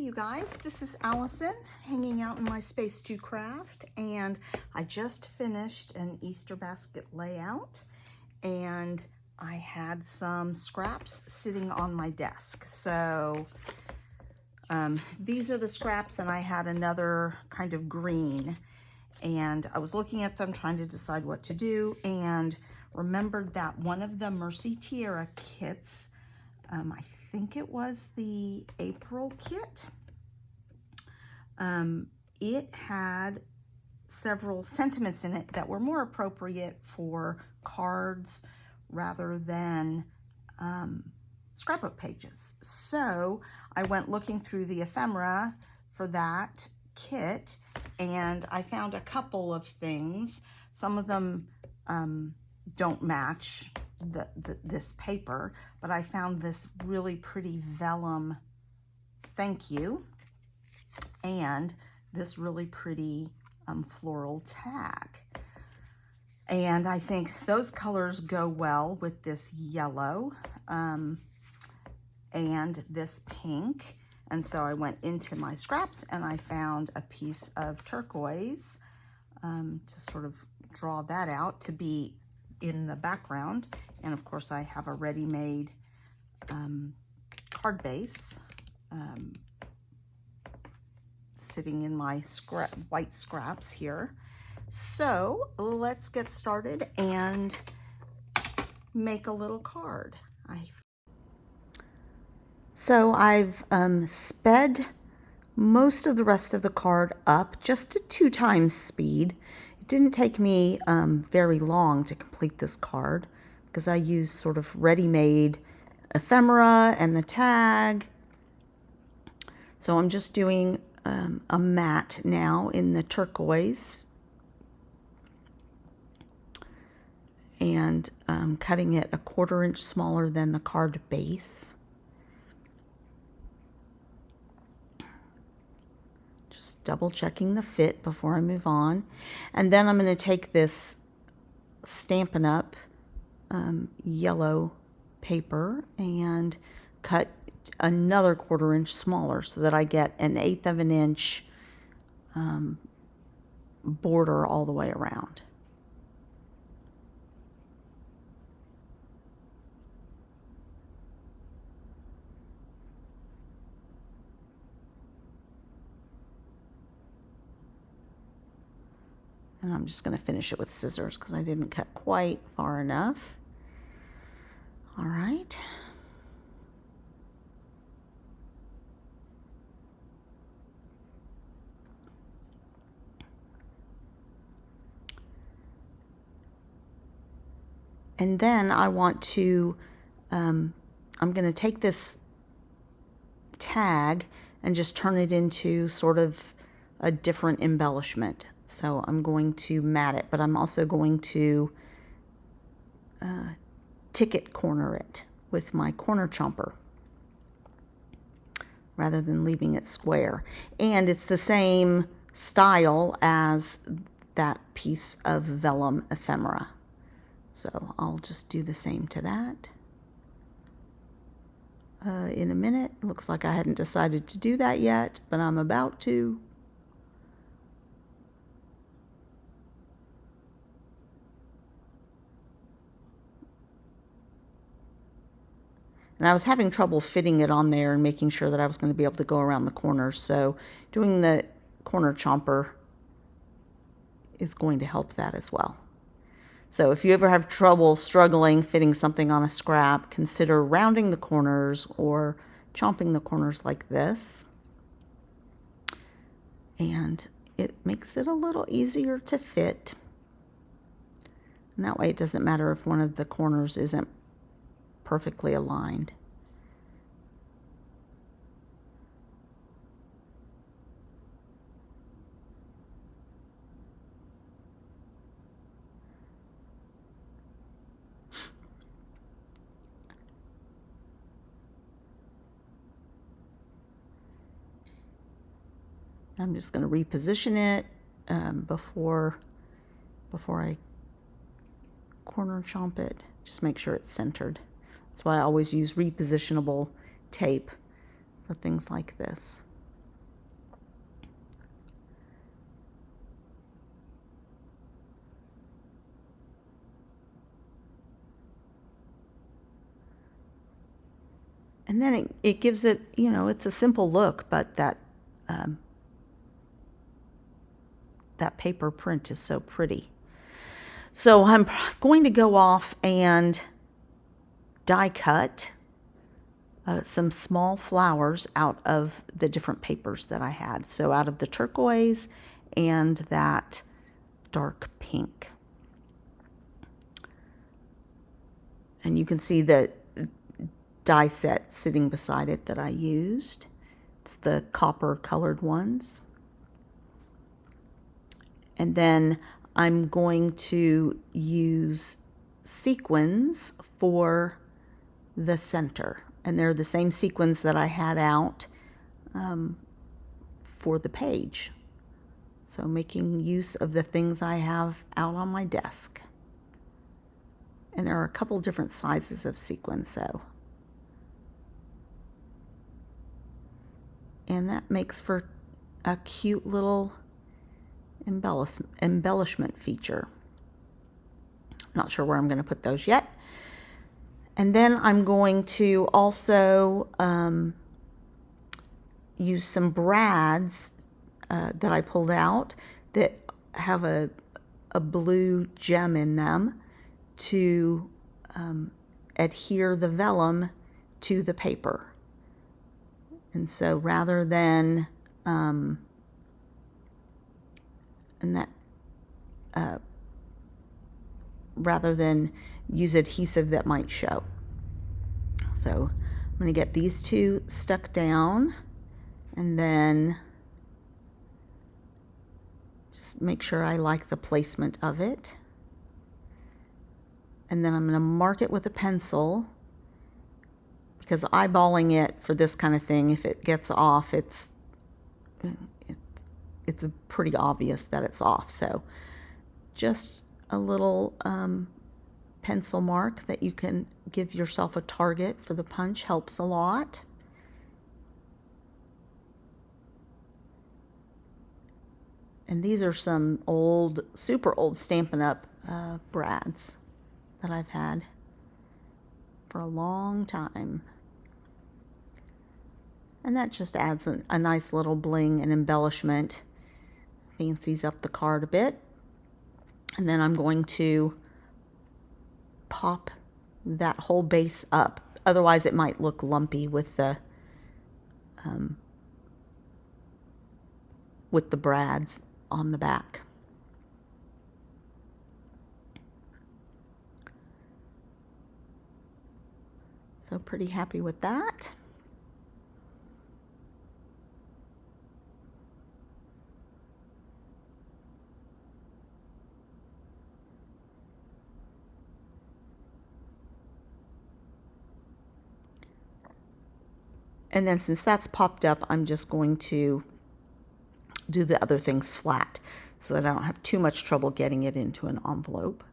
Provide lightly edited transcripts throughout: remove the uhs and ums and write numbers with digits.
you guys, this is Allison hanging out in my Space 2 craft, and I just finished an Easter basket layout, and I had some scraps sitting on my desk. So these are the scraps, and I had another kind of green, and I was looking at them trying to decide what to do, and remembered that one of the Mercy Tiara kits, I think it was the April kit, it had several sentiments in it that were more appropriate for cards rather than scrapbook pages. So I went looking through the ephemera for that kit, and I found a couple of things. Some of them don't match this paper, but I found this really pretty vellum thank you and this really pretty floral tag. And I think those colors go well with this yellow and this pink. And so I went into my scraps and I found a piece of turquoise to sort of draw that out to be in the background. And of course I have a ready-made card base sitting in my white scraps here. So let's get started and make a little card. So I've sped most of the rest of the card up just to 2 times speed. It didn't take me very long to complete this card because I used sort of ready-made ephemera and the tag. So I'm just doing a matte now in the turquoise and cutting it 1/4 inch smaller than the card base. Just double checking the fit before I move on. And then I'm going to take this Stampin' Up! Yellow paper and cut another 1/4 inch smaller so that I get an 1/8 of an inch border all the way around. And I'm just going to finish it with scissors because I didn't cut quite far enough. All right. And then I want to, I'm going to take this tag and just turn it into sort of a different embellishment. So I'm going to mat it, but I'm also going to ticket corner it with my corner chomper rather than leaving it square. And it's the same style as that piece of vellum ephemera. So I'll just do the same to that. In a minute. Looks like I hadn't decided to do that yet, but I'm about to. And I was having trouble fitting it on there and making sure that I was going to be able to go around the corners. So doing the corner chomper is going to help that as well. So if you ever have trouble struggling fitting something on a scrap, consider rounding the corners or chomping the corners like this. And it makes it a little easier to fit. And that way it doesn't matter if one of the corners isn't perfectly aligned. I'm just going to reposition it before I corner chomp it. Just make sure it's centered. That's why I always use repositionable tape for things like this. And then it gives it, you know, it's a simple look, but that paper print is so pretty. So I'm going to go off and die cut some small flowers out of the different papers that I had. So out of the turquoise and that dark pink. And you can see the die set sitting beside it that I used. It's the copper colored ones. And then I'm going to use sequins for the center. And they're the same sequins that I had out for the page. So making use of the things I have out on my desk. And there are a couple different sizes of sequins, so. And that makes for a cute little embellishment feature. Not sure where I'm going to put those yet. And then I'm going to also use some brads that I pulled out that have a blue gem in them to adhere the vellum to the paper. And so rather than rather than use adhesive that might show. So I'm going to get these two stuck down and then just make sure I like the placement of it. And then I'm going to mark it with a pencil, because eyeballing it for this kind of thing, if it gets off, it's pretty obvious that it's off. So just a little pencil mark that you can give yourself a target for the punch helps a lot. And these are some old, super old Stampin' Up! Brads that I've had for a long time. And that just adds a nice little bling and embellishment. Fancies up the card a bit. And then I'm going to pop that whole base up. Otherwise it might look lumpy with the brads on the back. So pretty happy with that. And then since that's popped up, I'm just going to do the other things flat so that I don't have too much trouble getting it into an envelope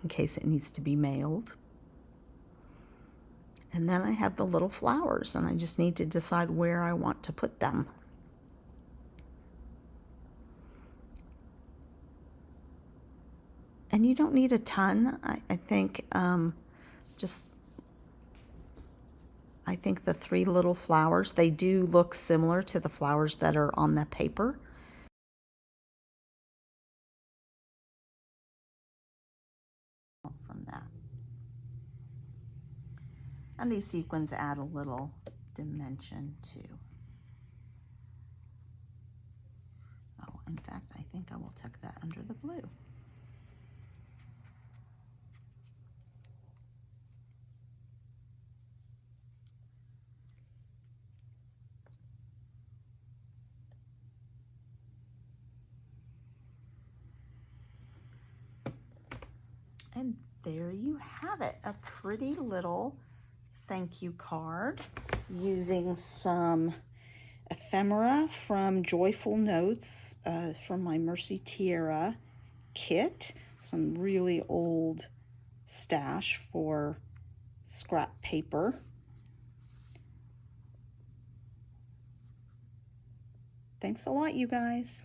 in case it needs to be mailed. And then I have the little flowers, and I just need to decide where I want to put them. And you don't need a ton. I think I think the three little flowers, they do look similar to the flowers that are on the paper. From that. And these sequins add a little dimension too. Oh, in fact, I think I will tuck that under the blue. And there you have it, a pretty little thank you card using some ephemera from Joyful Notes from my Mercy Tiara kit, some really old stash for scrap paper. Thanks a lot, you guys.